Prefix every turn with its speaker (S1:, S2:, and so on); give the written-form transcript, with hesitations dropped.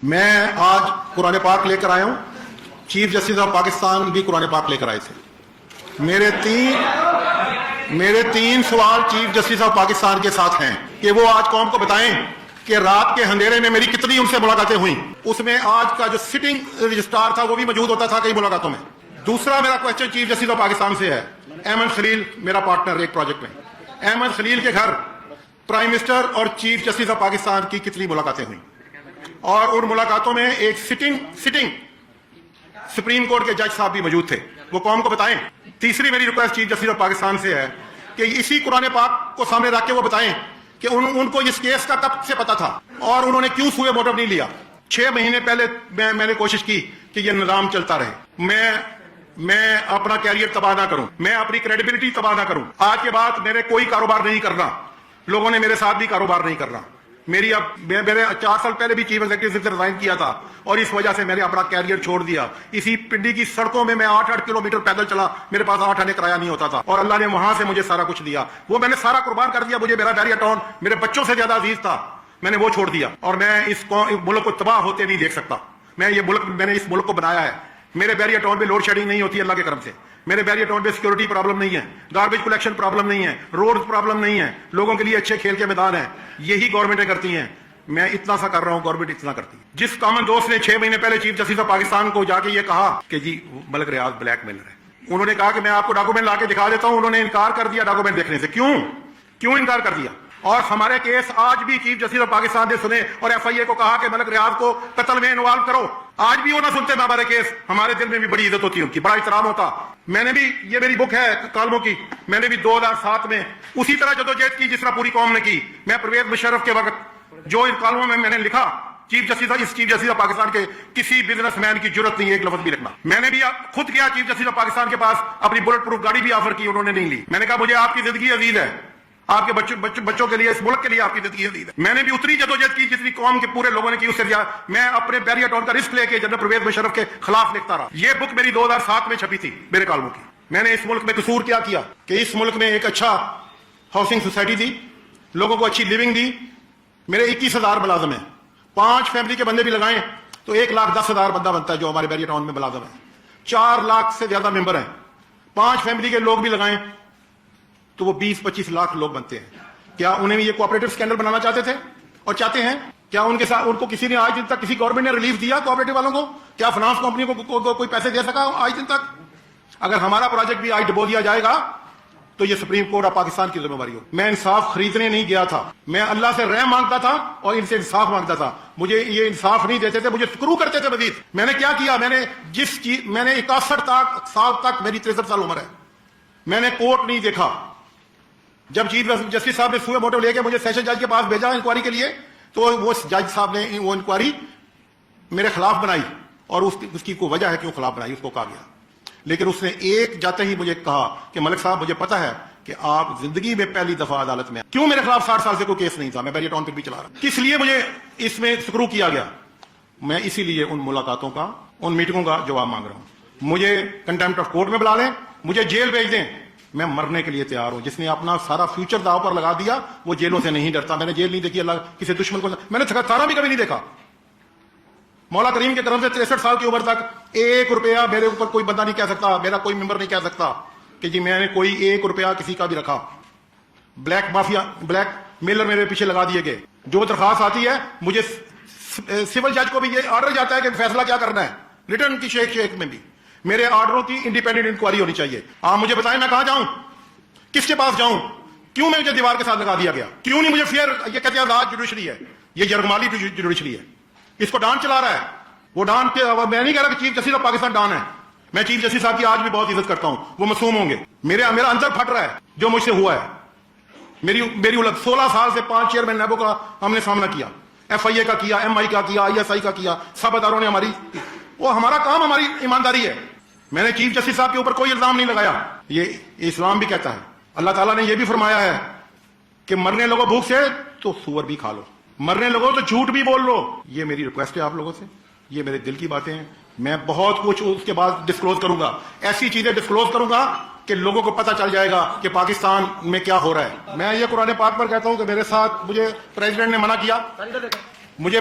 S1: میں آج قرآن پاک لے کر آیا ہوں. چیف جسٹس آف پاکستان بھی قرآن پاک لے کر آئے تھے. میرے تین سوال چیف جسٹس آف پاکستان کے ساتھ ہیں کہ وہ آج قوم کو بتائیں کہ رات کے اندھیرے میں میری کتنی ان سے ملاقاتیں ہوئیں. اس میں آج کا جو سٹنگ رجسٹرار تھا وہ بھی موجود ہوتا تھا کئی ملاقاتوں میں. دوسرا میرا question chief justice of Pakistan سے ہے. احمد خلیل میرا پارٹنر ایک پروجیکٹ میں. احمد خلیل کے گھر پرائم منسٹر اور چیف جسٹس آف پاکستان کی کتنی ملاقاتیں ہوئیں؟ اور ان ملاقاتوں میں ایک سٹنگ سپریم کورٹ کے جج صاحب بھی موجود تھے. وہ قوم کو بتائیں. تیسری میری request chief justice of Pakistan سے ہے کہ اسی قرآن پاک کو سامنے رکھ کے وہ بتائیں کہ ان کو اس کیس کا کب سے پتا تھا اور انہوں نے کیوں سوئے موٹو نہیں لیا. 6 مہینے پہلے میں نے کوشش کی کہ یہ نظام چلتا رہے. میں اپنا کیریئر تباہ نہ کروں, میں اپنی کریڈیبلٹی تباہ نہ کروں. آج کے بعد میرے کوئی کاروبار نہیں کرنا. لوگوں نے میرے ساتھ بھی کاروبار نہیں کرنا. میرے 4 سال پہلے بھی چیف ایگزیکٹو سے ریزائن کیا تھا اور اس وجہ سے میں نے اپنا کیریئر چھوڑ دیا. اسی پنڈی کی سڑکوں میں 8 کلومیٹر پیدل چلا. میرے پاس 8 آنے کرایہ نہیں ہوتا تھا اور اللہ نے وہاں سے مجھے سارا کچھ دیا. وہ میں نے سارا قربان کر دیا. مجھے میرا بیریا ٹاؤن میرے بچوں سے زیادہ عزیز تھا. میں نے وہ چھوڑ دیا اور میں اس ملک کو تباہ ہوتے نہیں دیکھ سکتا. میں نے اس ملک کو بنایا ہے. میرے بیریا ٹاؤن پہ لوڈ شیڈنگ نہیں ہوتی اللہ کے کرم سے. میرے بیریا ٹاؤن پہ سیکورٹی پرابلم نہیں ہے, گاربیج کلیکشن پرابلم نہیں ہے, روڈ پرابلم نہیں ہے, لوگوں کے لیے اچھے کھیل کے میدان ہیں. یہی گورنمنٹیں کرتی ہیں. میں اتنا سا کر رہا ہوں, گورنمنٹ اتنا کرتی ہے. جس کامن دوست نے 6 مہینے پہلے چیف جسٹس آف پاکستان کو جا کے یہ کہا کہ جی ملک ریاض بلیک میلر ہے, انہوں نے کہا کہ میں آپ کو ڈاکومنٹ لا کے دکھا دیتا ہوں. انہوں نے انکار کر دیا ڈاکومنٹ دیکھنے سے. کیوں انکار کر دیا؟ اور ہمارے کیس آج بھی چیف جسٹس آف پاکستان نے سنے اور FIA کو کہا کہ ملک ریاض کو قتل میں انوالو کرو. آج بھی وہ نہ سنتے ہمارے کیس. ہمارے دل میں بھی بڑی عزت ہوتی ہے ان کی, بڑا احترام ہوتا. میں نے بھی, یہ میری بک ہے کالموں کی, میں نے بھی 2007 میں اسی طرح جدوجہد کی جس طرح پوری قوم نے کی. میں پرویز مشرف کے وقت جو ان کالموں میں نے لکھا, چیف جسٹس آف پاکستان کے کسی بزنس مین کی جرت نہیں ہے ایک لفظ بھی لکھنا. میں نے بھی خود کیا چیف جسٹس آف پاکستان کے پاس, اپنی بلٹ پروف گاڑی بھی آفر کی, انہوں نے نہیں لی. میں نے کہا مجھے آپ کی زندگی عزیز ہے, آپ کے بچوں کے لیے, اس ملک کے لیے آپ کی زندگی عزیز ہے. میں نے بھی اتنی جدوجہد کی جتنی قوم کے پورے لوگوں نے کی, اس سے زیادہ. میں اپنے بیریا ٹاؤن کا رسک لے کے جنرل پرویز مشرف کے خلاف لکھتا رہا. یہ بک میری 2007 میں چھپی تھی میرے کالموں کی. میں نے اس ملک میں قصور کیا کہ اس ملک میں ایک اچھا ہاؤسنگ سوسائٹی دی, لوگوں کو اچھی لیونگ دی. میرے 21,000 ملازم ہیں. 5 فیملی کے بندے بھی لگائیں تو 1,10,000 بندہ بنتا ہے جو ہمارے بیریا ٹاؤن میں ملازم ہے. 4 لاکھ سے زیادہ ممبر ہیں. 5 فیملی کے لوگ بھی لگائیں تو وہ 20-25 لاکھ لوگ بنتے ہیں. کیا انہیں یہ کوآپریٹو اسکینڈل بنانا چاہتے تھے اور چاہتے ہیں؟ کیا ان کے ساتھ ان کو کسی نے آج دن تک کسی گورنمنٹ نے ریلیف دیا کوآپریٹو والوں کو؟ کیا فنانس کمپنی کو کوئی پیسے دے سکا آج دن تک؟ اگر ہمارا پروجیکٹ بھی آج ڈبو دیا جائے گا تو یہ سپریم کورٹ آف پاکستان کی ذمہ داری ہو. میں انصاف خریدنے نہیں گیا تھا. میں اللہ سے رحم مانگتا تھا اور ان سے انصاف مانگتا تھا. مجھے یہ انصاف نہیں دیتے تھے, مجھے سکرو کرتے تھے مزید. میں نے کیا کیا؟ میں نے 61 سال تک, میری 63 سال عمر ہے, میں نے کورٹ نہیں دیکھا. جب چیف جسٹس صاحب نے سوئے موٹو لے کے مجھے سیشن جج کے پاس بھیجا انکوائری کے لیے, تو وہ جج صاحب نے وہ انکوائری میرے خلاف بنائی اور اس کی کوئی وجہ ہے کیوں خلاف بنائی, اس کو کہا گیا. لیکن اس نے ایک جاتے ہی مجھے کہا کہ ملک صاحب مجھے پتا ہے کہ آپ زندگی میں پہلی دفعہ عدالت میں. کیوں میرے خلاف 60 سال سے کوئی کیس نہیں تھا, میں بیریا ٹاؤن پہ بھی چلا رہا. کس لیے مجھے اس میں سکرو کیا گیا؟ میں اسی لیے ان ملاقاتوں کا, ان میٹنگوں کا جواب مانگ رہا ہوں. مجھے کنٹیمپٹ آف کورٹ میں بلا لیں, مجھے جیل بھیج دیں, میں مرنے کے لیے تیار ہوں. جس نے اپنا سارا فیوچر داؤ پر لگا دیا وہ جیلوں سے نہیں ڈرتا. میں نے جیل نہیں دیکھی, اللہ کسی دشمن کو میں نے تھکارا بھی کبھی نہیں دیکھا. مولا کریم کے کرم سے 63 سال کی عمر تک 1 روپیہ میرے اوپر کوئی بندہ نہیں کہہ سکتا, میرا کوئی ممبر نہیں کہہ سکتا کہ جی میں نے کوئی 1 روپیہ کسی کا بھی رکھا. بلیک مافیا, بلیک میلر میرے پیچھے لگا دیے گئے. جو درخواست آتی ہے مجھے سول جج کو بھی یہ آرڈر جاتا ہے کہ فیصلہ کیا کرنا ہے, ریٹرن کی شیک میں بھی میرے آرڈروں کی انڈیپینڈنٹ انکوائری ہونی چاہیے. آپ مجھے بتائیں میں کہاں جاؤں, کس کے پاس جاؤں؟ کیوں میں مجھے دیوار کے ساتھ لگا دیا گیا؟ کیوں نہیں مجھے فیئر؟ یہ کہتے ہیں آزاد جوڈیشری ہے, یہ یرغمالی جوڈیشری ہے. اس کو ڈان چلا رہا ہے. وہ ڈان کے میں نہیں کہہ رہا کہ chief justice of Pakistan don ہے. میں چیف جسٹس صاحب کی آج بھی بہت عزت کرتا ہوں, وہ معصوم ہوں گے. میرا اندر پھٹ رہا ہے جو مجھ سے ہوا ہے. میری 16 سال سے 5 چیئرمین نیبو کا ہم نے سامنا کیا, FIA کا کیا, MI کا کیا, ISI کا کیا. سب اداروں نے وہ ہمارا کام, ہماری ایمانداری ہے. میں نے چیف جسٹس صاحب کے اوپر کوئی الزام نہیں لگایا. یہ اسلام بھی کہتا ہے, اللہ تعالیٰ نے یہ بھی فرمایا ہے کہ مرنے لگو بھوک سے تو سور بھی کھا لو, مرنے لگو تو جھوٹ بھی بول لو. یہ میری ریکویسٹ ہے آپ لوگوں سے, یہ میرے دل کی باتیں ہیں. میں بہت کچھ اس کے بعد ڈسکلوز کروں گا, ایسی چیزیں ڈسکلوز کروں گا کہ لوگوں کو پتہ چل جائے گا کہ پاکستان میں کیا ہو رہا ہے. میں یہ قرآن پاک پر کہتا ہوں کہ میرے ساتھ مجھے پریزیڈنٹ نے منع کیا, مجھے